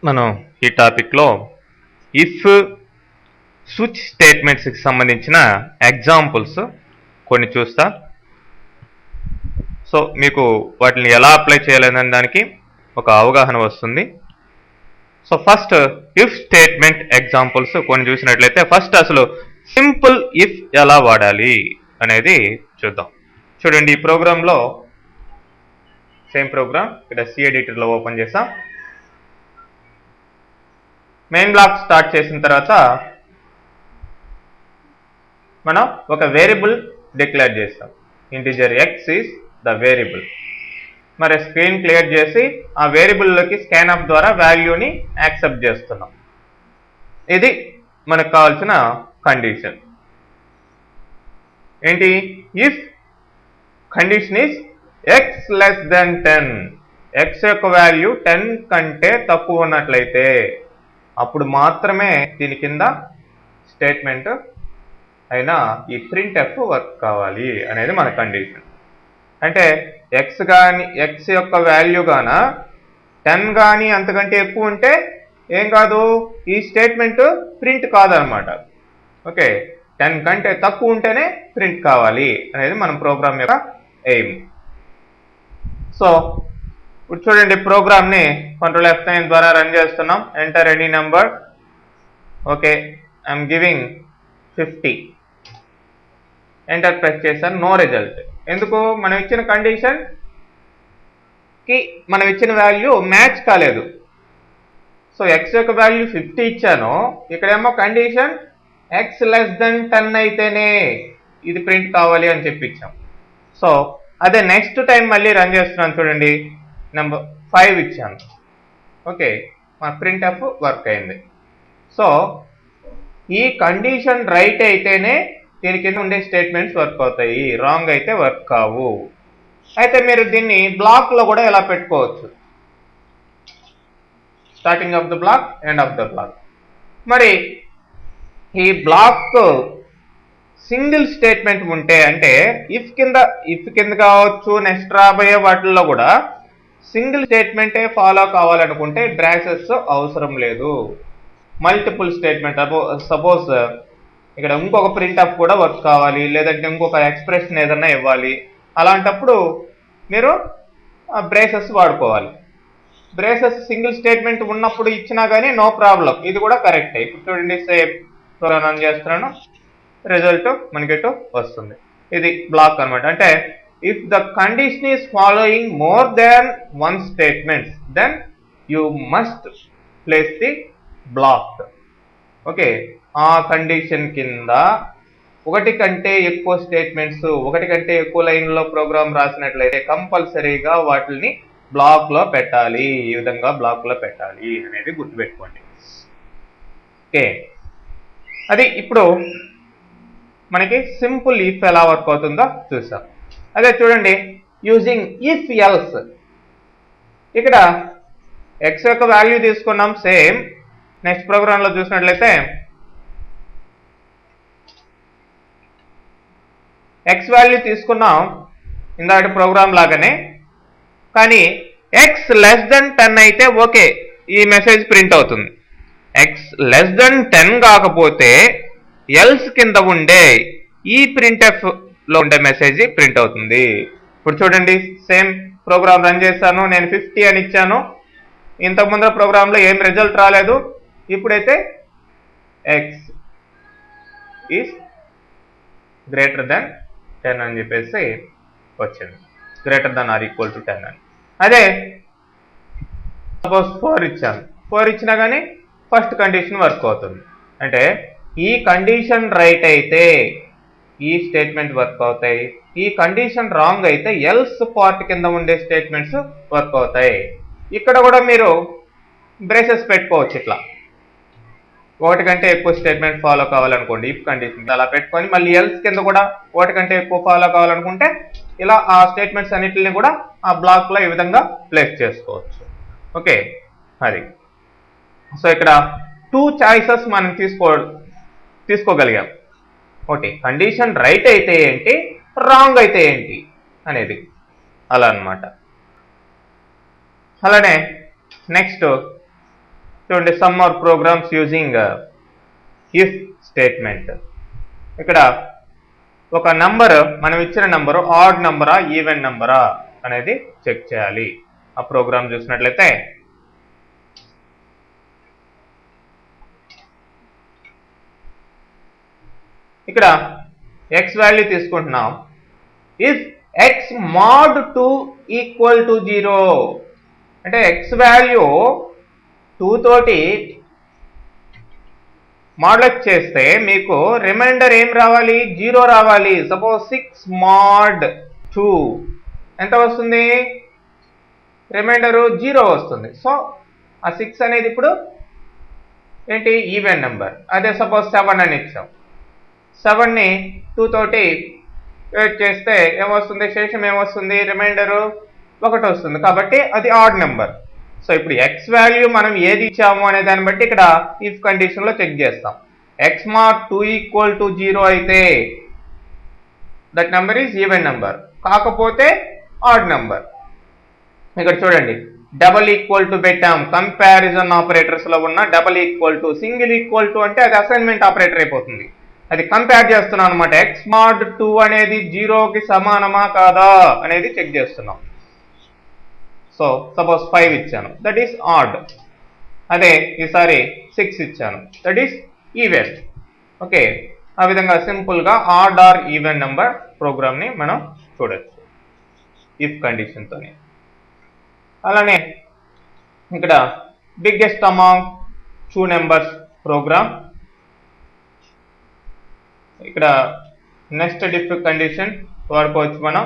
మనం ఈ టాపిక్లో ఇఫ్ స్విచ్ స్టేట్మెంట్స్కి సంబంధించిన ఎగ్జాంపుల్స్ కొన్ని చూస్తా. సో మీకు వాటిని ఎలా అప్లై చేయాలనే దానికి ఒక అవగాహన వస్తుంది. So first if statement examples కొన్ని చూసినట్లయితే ఫస్ట్ అసలు సింపుల్ ఇఫ్ ఎలా వాడాలి అనేది చూద్దాం. చూడండి, ఈ ప్రోగ్రాంలో సేమ్ ప్రోగ్రామ్ ఇక్కడ సి ఎడిటర్లో ఓపెన్ చేసాం. మెయిన్ బ్లాక్ స్టార్ట్ చేసిన తర్వాత మనం ఒక వేరియబుల్ డిక్లేర్ చేస్తాం. Integer X is the variable. మరి స్క్రీన్ క్లియర్ చేసి ఆ వేరియబుల్లోకి స్కాన్ అప్ ద్వారా వాల్యూని యాక్సెప్ట్ చేస్తున్నాం. ఇది మనకు కావాల్సిన కండిషన్. ఏంటి? If condition is X less than 10, X యొక్క వాల్యూ 10 కంటే తక్కువ ఉన్నట్లయితే అప్పుడు మాత్రమే దీని కింద స్టేట్మెంట్ అయినా ఈ ప్రింట్ ఎఫ్ వర్క్ కావాలి అనేది మన కండిషన్. అంటే ఎక్స్ యొక్క వాల్యూ గాన 10 కానీ అంతకంటే ఎక్కువ ఉంటే ఏం కాదు, ఈ స్టేట్మెంట్ ప్రింట్ కాదనమాట. ఓకే, 10 కంటే తక్కువ ఉంటేనే ప్రింట్ కావాలి అనేది మన ప్రోగ్రామ్ యొక్క ఎయిమ్. సో ఇప్పుడు చూడండి, ప్రోగ్రామ్ని కంట్రోల్ F9 ద్వారా రన్ చేస్తున్నాం. Enter any number. Okay, I'm giving 50. Enter press చేశాను. No result. ఎందుకు? మనం ఇచ్చిన కండిషన్ కి మనం ఇచ్చిన వాల్యూ మ్యాచ్ కాలేదు. సో ఎక్స్ యొక్క వాల్యూ 50 ఇచ్చాను, ఇక్కడేమో కండిషన్ ఎక్స్ లెస్ దెన్ 10 అయితేనే ఇది ప్రింట్ కావాలి అని చెప్పి ఇచ్చాం. సో అదే నెక్స్ట్ టైం మళ్ళీ రన్ చేస్తున్నాను. చూడండి, నెంబర్ 5 ఇచ్చాను. ఓకే, మా ప్రింట్ ఎఫ్ వర్క్ అయింది. సో ఈ కండిషన్ రైట్ అయితేనే దీని కింద ఉండే స్టేట్మెంట్స్ వర్క్ అవుతాయి, రాంగ్ అయితే వర్క్ కావు. అయితే మీరు దీన్ని బ్లాక్లో కూడా ఎలా పెట్టుకోవచ్చు, starting of the block, end of the block. మరి ఈ బ్లాక్ సింగిల్ స్టేట్మెంట్ ఉంటే, అంటే ఇఫ్ కింద కావచ్చు, నెక్స్ట్ రాబోయే వాటిల్లో కూడా సింగిల్ స్టేట్మెంటే ఫాలో కావాలనుకుంటే బ్రాసెస్ అవసరం లేదు. మల్టిపుల్ స్టేట్మెంట్, సపోజ్ ఇక్కడ ఇంకొక ప్రింట్ అప్ కూడా వర్క్ కావాలి, లేదంటే ఇంకొక ఎక్స్ప్రెషన్ ఏదన్నా ఇవ్వాలి, అలాంటప్పుడు మీరు బ్రేసెస్ వాడుకోవాలి. బ్రేసెస్ సింగిల్ స్టేట్మెంట్ ఉన్నప్పుడు ఇచ్చినా కానీ నో ప్రాబ్లం, ఇది కూడా కరెక్టే. ఇప్పుడు చూడండి, సేమ్ ప్రోగ్రామ్ రన్ చేస్తున్నాను, రిజల్ట్ మనకి వస్తుంది. ఇది బ్లాక్ అనమాట. అంటే if the condition is following more than 1 statements then you must place the block. Okay, ఆ కండిషన్ కింద ఒకటి కంటే ఎక్కువ స్టేట్మెంట్స్, ఒకటి కంటే ఎక్కువ లైన్లో ప్రోగ్రామ్ రాసినట్లయితే కంపల్సరీగా వాటిని బ్లాక్లో పెట్టాలి. ఈ విధంగా బ్లాక్లో పెట్టాలి అనేది గుర్తుపెట్టుకోండి. ఓకే, అది ఇప్పుడు మనకి సింపుల్ ఇఫ్ ఎలా వర్క్ అవుతుందో చూసాం. అదే చూడండి, యూజింగ్ ఇఫ్ ఎల్స్. ఇక్కడ ఎక్స్ యొక్క వాల్యూ తీసుకున్నాం, సేమ్ నెక్స్ట్ ప్రోగ్రాంలో చూసినట్లయితే ఎక్స్ వాల్యూ తీసుకున్నాం ఇందాటి ప్రోగ్రామ్ లాగానే, కానీ ఎక్స్ లెస్ దెన్ 10 అయితే ఓకే, ఈ మెసేజ్ ప్రింట్ అవుతుంది. ఎక్స్ లెస్ దెన్ 10 కాకపోతే ఎల్స్ కింద ఉండే ఈ ప్రింట్ఎఫ్ లో ఉండే మెసేజ్ ప్రింట్ అవుతుంది. ఇప్పుడు చూడండి, సేమ్ ప్రోగ్రామ్ రన్ చేశాను, నేను 50 అని ఇచ్చాను. ఇంతకు ముందర ప్రోగ్రాంలో ఏం రిజల్ట్ రాలేదు. ఇప్పుడైతే ఎక్స్ ఈజ్ గ్రేటర్ దెన్ 10 అని చెప్పేసి వచ్చింది, greater than or equal to 10 అని. అదే సపోజ్ 4 ఇచ్చాను, 4 ఇచ్చినా కానీ ఫస్ట్ కండిషన్ వర్క్ అవుతుంది. అంటే ఈ కండిషన్ రైట్ అయితే ఈ స్టేట్మెంట్ వర్క్ అవుతాయి, ఈ కండిషన్ రాంగ్ అయితే ఎల్స్ పార్ట్ కింద ఉండే స్టేట్మెంట్స్ వర్క్ అవుతాయి. ఇక్కడ కూడా మీరు బ్రేసెస్ పెట్టుకోవచ్చు. ఇట్లా ఒకటి కంటే ఎక్కువ స్టేట్మెంట్ ఫాలో కావాలనుకోండి, ఇఫ్ కండిషన్ అలా పెట్టుకొని మళ్ళీ ఎల్స్ కింద కూడా ఒకటి కంటే ఎక్కువ ఫాలో కావాలనుకుంటే ఇలా ఆ స్టేట్మెంట్స్ అన్నిటిని కూడా ఆ బ్లాక్లో ఈ విధంగా ప్లేస్ చేసుకోవచ్చు. ఓకే, అది. సో ఇక్కడ 2 చాయిసెస్ మనం తీసుకోగలిగాం. ఒకటి కండిషన్ రైట్ అయితే ఏంటి, రాంగ్ అయితే ఏంటి అనేది, అలా అన్నమాట. అలానే నెక్స్ట్ చూడండి, some are programs using if statement. ఇక్కడ ఒక నంబర్, మనం ఇచ్చిన నంబరు ఆడ్ నంబరా ఈవెన్ నంబరా అనేది చెక్ చేయాలి. ఆ ప్రోగ్రామ్ చూసినట్లయితే ఇక్కడ ఎక్స్ వాల్యూ తీసుకుంటున్నాం. If x mod 2 equal to 0 అంటే ఎక్స్ వాల్యూ 2 తోటి మాడ్యులేట్ చేస్తే మీకు రిమైండర్ ఏం రావాలి? 0 రావాలి. సపోజ్ 6 mod 2 ఎంత వస్తుంది? రిమైండరు 0 వస్తుంది. సో ఆ 6 అనేది ఇప్పుడు ఏంటి? Even number. అదే సపోజ్ 7 అని ఇచ్చాం. 7ని 2 తోటి వెయిట్ చేస్తే ఏమొస్తుంది? శేషం ఏమొస్తుంది? రిమైండరు 1 వస్తుంది. కాబట్టి అది ఆడ్ నెంబర్. సో ఇప్పుడు ఎక్స్ వాల్యూ మనం ఏది ఇచ్చాము అనే దాన్ని బట్టి ఇక్కడ ఇఫ్ కండిషన్ లో చెక్ చేస్తాం. ఎక్స్ mod 2 ఈక్వల్ టు 0 అయితే that number is even number, కాకపోతే ఆడ్ నెంబర్. ఇక్కడ చూడండి, డబల్ ఈక్వల్ టు పెట్టాం. కంపారిజన్ ఆపరేటర్స్ లో ఉన్న double equal to, single equal to అంటే అది అసైన్మెంట్ ఆపరేటర్ అయిపోతుంది. అది కంపేర్ చేస్తున్నాం అనమాట. ఎక్స్ mod 2 అనేది 0కి సమానమా కాదా అనేది చెక్ చేస్తున్నాం. సో సపోజ్ 5 ఇచ్చాను, దట్ ఈస్ ఆడ్. అదే ఈసారి 6 ఇచ్చాను, దట్ ఈస్ ఈవెన్. ఓకే, ఆ విధంగా సింపుల్ గా odd or even number program ని మనం చూడొచ్చు ఇఫ్ కండిషన్ తోనే. అలానే ఇక్కడ బిగ్గెస్ట్ అమాంగ్ 2 నెంబర్స్ ప్రోగ్రామ్. ఇక్కడ నెస్టెడ్ ఇఫ్ కండిషన్ వాడుకోవచ్చు మనం.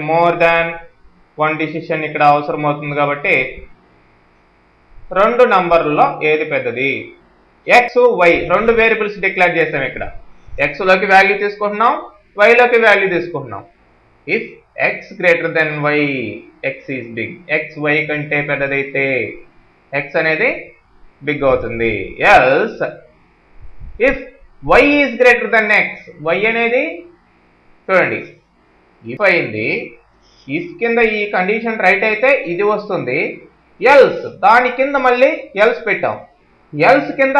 మోర్ దాన్ 1 డిసిషన్ ఇక్కడ అవసరం అవుతుంది కాబట్టి 2 నంబర్లలో ఏది పెద్దది? ఎక్స్ వై 2 వేరియబుల్స్ డిక్లేర్ చేసాం. ఇక్కడ ఎక్స్ లోకి వాల్యూ తీసుకుంటున్నాం, వై లోకి వాల్యూ తీసుకుంటున్నాం. If x greater than y, x is big. X y కంటే పెద్దదైతే ఎక్స్ అనేది బిగ్ అవుతుంది. Else if y is greater than x, y అనేది చూడండి ఇఫ్ అయింది. ఇఫ్ కింద ఈ కండిషన్ రైట్ అయితే ఇది వస్తుంది. ఎల్స్ దాని కింద మళ్ళీ ఎల్స్ పెట్టాం. ఎల్స్ కింద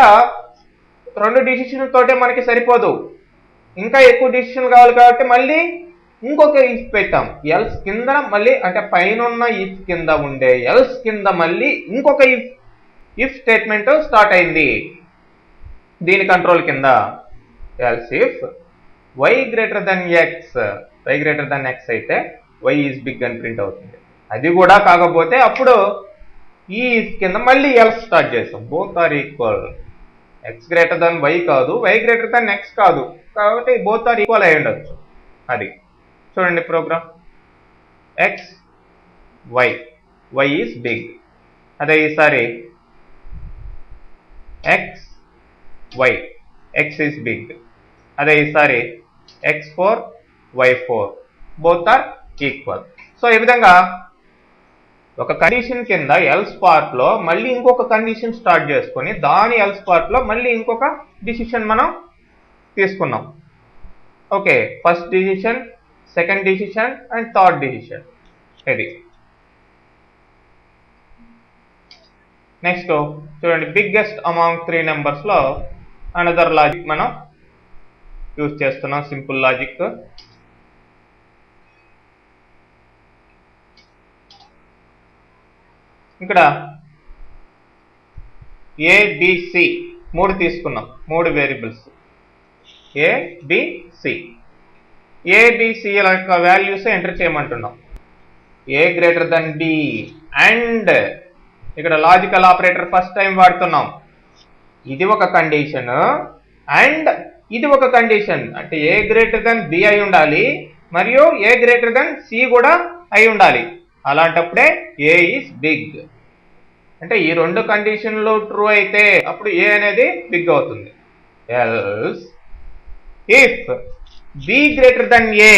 2 డిసిషన్ తోటే మనకి సరిపోదు, ఇంకా ఎక్కువ డిసిషన్ కావాలి కాబట్టి మళ్ళీ ఇంకొక ఇఫ్ పెట్టాం. ఎల్స్ కింద మళ్ళీ అంటే పైన ఇఫ్ కింద ఉండే ఎల్స్ కింద మళ్ళీ ఇంకొక ఇఫ్ స్టేట్మెంట్ స్టార్ట్ అయింది దీని కంట్రోల్ కింద. Else if y greater than x, y greater than x అయితే వై ఈజ్ బిగ్ అని ప్రింట్ అవుతుంది. అది కూడా కాకపోతే అప్పుడు ఈ ఇఫ్ కింద మళ్ళీ ఎల్స్ స్టార్ట్ చేస్తాం. Both are equal. X greater than y కాదు, వై గ్రేటర్ దెన్ ఎక్స్ కాదు, కాబట్టి బోత్ ఆర్ ఈక్వల్ అయి ఉండొచ్చు. అది చూడండి program. X y, y is big. అదే ఈసారి x y, x is big. అదే ఈసారి x4 y4 both are equal. So ఈ విధంగా ఒక కండిషన్ కింద ఎల్స్ పార్ట్ లో మళ్ళీ ఇంకొక కండిషన్ స్టార్ట్ చేసుకొని దాని ఎల్స్ పార్ట్ లో మళ్ళీ ఇంకొక డిసిషన్ మనం తీసుకున్నాం. Okay, first decision, second decision and third decision. ఇది నెక్స్ట్ చూడండి, బిగ్గెస్ట్ అమాంగ్ 3 నెంబర్స్ లో అనదర్ లాజిక్ మనం యూజ్ చేస్తున్నాం. Simple logic. ఇక్కడ ఏబిసి 3 తీసుకున్నాం, 3 వేరియబుల్స్ ఏబిసి. ఏబిసి యొక్క వాల్యూస్ ఎంటర్ చేయమంటున్నాం. A greater than B and ఇక్కడ లాజికల్ ఆపరేటర్ ఫస్ట్ టైం వాడుతున్నాం. ఇది ఒక కండిషన్ అండ్ ఇది ఒక కండిషన్. అంటే ఏ గ్రేటర్ దెన్ బి అయి ఉండాలి మరియు ఏ గ్రేటర్ దెన్ సి కూడా అయి ఉండాలి. అలాంటప్పుడే ఏ ఈజ్ బిగ్. అంటే ఈ 2 కండిషన్లు ట్రూ అయితే అప్పుడు ఏ అనేది బిగ్ అవుతుంది. Else if b greater than a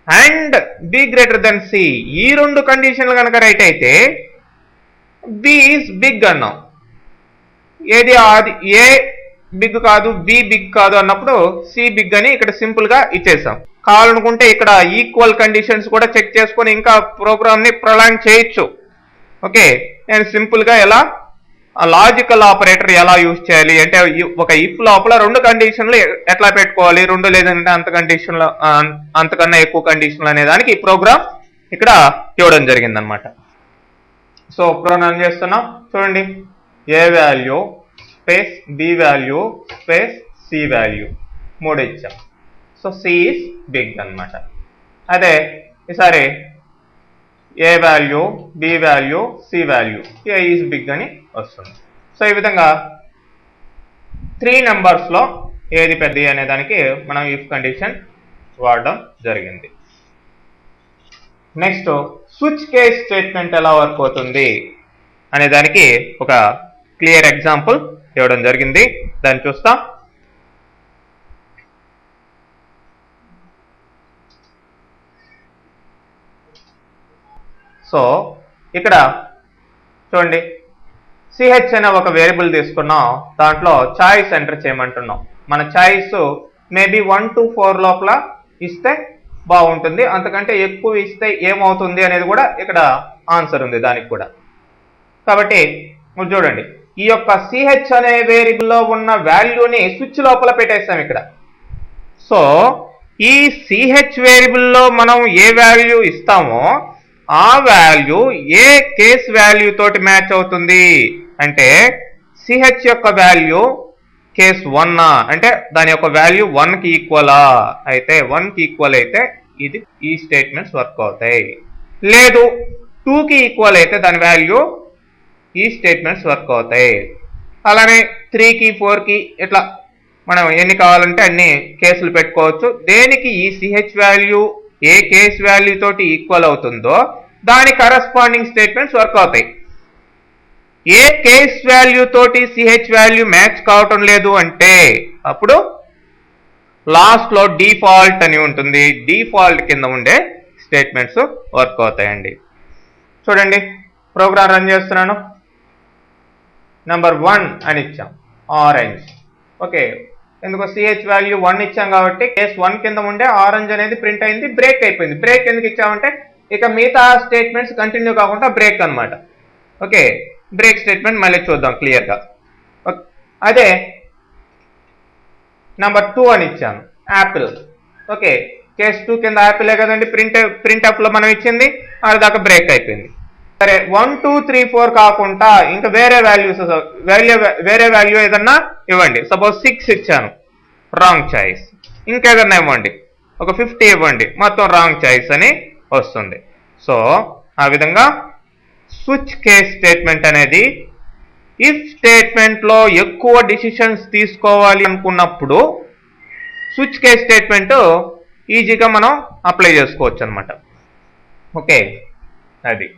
and b greater than c, ఈ 2 కండిషన్లు కనుక రైట్ అయితే బి ఈజ్ బిగ్ అన్నాం. ఏది అది ఏ బిగ్ కాదు, బి బిగ్ కాదు అన్నప్పుడు సి బిగ్ అని ఇక్కడ సింపుల్ గా ఇచ్చేసాం. కావాలనుకుంటే ఇక్కడ ఈక్వల్ కండిషన్స్ కూడా చెక్ చేసుకొని ఇంకా ప్రోగ్రామ్ ని ప్రొలాంగ్ చేయొచ్చు. ఓకే, నేను సింపుల్గా ఎలా లాజికల్ ఆపరేటర్ ఎలా యూజ్ చేయాలి అంటే ఒక ఇఫ్ లోపల రెండు కండిషన్లు ఎట్లా పెట్టుకోవాలి, రెండు లేదంటే అంతకన్నా ఎక్కువ కండిషన్లు అనే దానికి ఈ ప్రోగ్రామ్ ఇక్కడ ఇవ్వడం జరిగింది అనమాట. సో ప్రోగ్రామ్ రన్ చేస్తున్నాం చూడండి. A value space B value space C value 3 ఇచ్చాం. సో సి ఈస్ బిగ్ అనమాట. అదే ఈసారి A value B value C value A is big అని వస్తుంది. సో ఈ విధంగా 3 నెంబర్స్లో ఏది పెద్దది అనే దానికి మనం ఇఫ్ కండిషన్ వాడడం జరిగింది. నెక్స్ట్ స్విచ్ కేస్ స్టేట్మెంట్ ఎలా వర్క్ అవుతుంది అనే దానికి ఒక క్లియర్ ఎగ్జాంపుల్ ఇవ్వడం జరిగింది, దాన్ని చూస్తాం. సో ఇక్కడ చూడండి, సిహెచ్ అనే ఒక వేరియబుల్ తీసుకున్నాం, దాంట్లో చాయిస్ ఎంటర్ చేయమంటున్నాం. మన చాయిస్ మేబీ 1 to 4 లోపల ఇస్తే బాగుంటుంది, అంతకంటే ఎక్కువ ఇస్తే ఏమవుతుంది అనేది కూడా ఇక్కడ ఆన్సర్ ఉంది దానికి కూడా. కాబట్టి చూడండి, ఈ యొక్క సిహెచ్ అనే వేరియబుల్లో ఉన్న వాల్యూని స్విచ్ లోపల పెట్టేస్తాం ఇక్కడ. సో ఈ సిహెచ్ వేరియబుల్లో మనం ఏ వాల్యూ ఇస్తామో ఆ వాల్యూ ఏ కేస్ వాల్యూ తోటి మ్యాచ్ అవుతుంది అంటే సిహెచ్ యొక్క వాల్యూ కేస్ 1 అంటే దాని యొక్క వాల్యూ 1కి ఈక్వలా అయితే 1కి ఈక్వల్ అయితే ఇది ఈ స్టేట్మెంట్స్ వర్క్ అవుతాయి. లేదు 2కి ఈక్వల్ అయితే దాని వాల్యూ ఈ స్టేట్మెంట్స్ వర్క్ అవుతాయి. అలానే 3కి 4కి ఇట్లా మనం ఎన్ని కావాలంటే అన్ని కేసులు పెట్టుకోవచ్చు. దేనికి ఈ సిహెచ్ వాల్యూ ఏ కేస్ వాల్యూ తోటి ఈక్వల్ అవుతుందో దాని కరస్పాండింగ్ స్టేట్మెంట్స్ వర్క్ అవుతాయి. ఏ కేస్ వాల్యూ తోటి సిహెచ్ వాల్యూ మ్యాచ్ కావటం లేదు అంటే అప్పుడు లాస్ట్ లో డిఫాల్ట్ అని ఉంటుంది, డిఫాల్ట్ కింద ఉండే స్టేట్మెంట్స్ వర్క్ అవుతాయండి. చూడండి, ప్రోగ్రామ్ రన్ చేస్తున్నాను. నెంబర్ 1 అని ఇచ్చాం, ఆరెంజ్. ఓకే, ఎందుకు సిహెచ్ వాల్యూ 1 ఇచ్చాం కాబట్టి కేస్ 1 కింద ఉండే ఆరెంజ్ అనేది ప్రింట్ అయింది, బ్రేక్ అయిపోయింది. బ్రేక్ ఎందుకు ఇచ్చామంటే ఇక మిగతా స్టేట్మెంట్స్ కంటిన్యూ కాకుండా బ్రేక్ అనమాట. ఓకే, బ్రేక్ స్టేట్మెంట్ మళ్ళీ చూద్దాం క్లియర్గా. అదే నెంబర్ 2 అని ఇచ్చాను, యాపిల్. ఓకే, కేస్ 2 కింద యాపిలే కదండి ప్రింట్ లో మనం ఇచ్చింది, అది దాకా బ్రేక్ అయిపోయింది. సరే 1 2 3 4 కాకుండా ఇంకా వేరే వాల్యూ ఏదన్నా ఇవ్వండి. సపోజ్ 6 ఇచ్చాను, రాంగ్ చాయిస్. ఇంకేదన్నా ఇవ్వండి, ఒక 50 ఇవ్వండి, మొత్తం రాంగ్ చాయిస్ అని వస్తుంది. సో ఆ విధంగా స్విచ్ కేస్ స్టేట్మెంట్ అనేది ఇఫ్ స్టేట్మెంట్ లో ఎక్కువ డిసిషన్స్ తీసుకోవాలి అనుకున్నప్పుడు స్విచ్ కేస్ స్టేట్మెంట్ ఈజీగా మనం అప్లై చేసుకోవచ్చు అనమాట. ఓకే, అది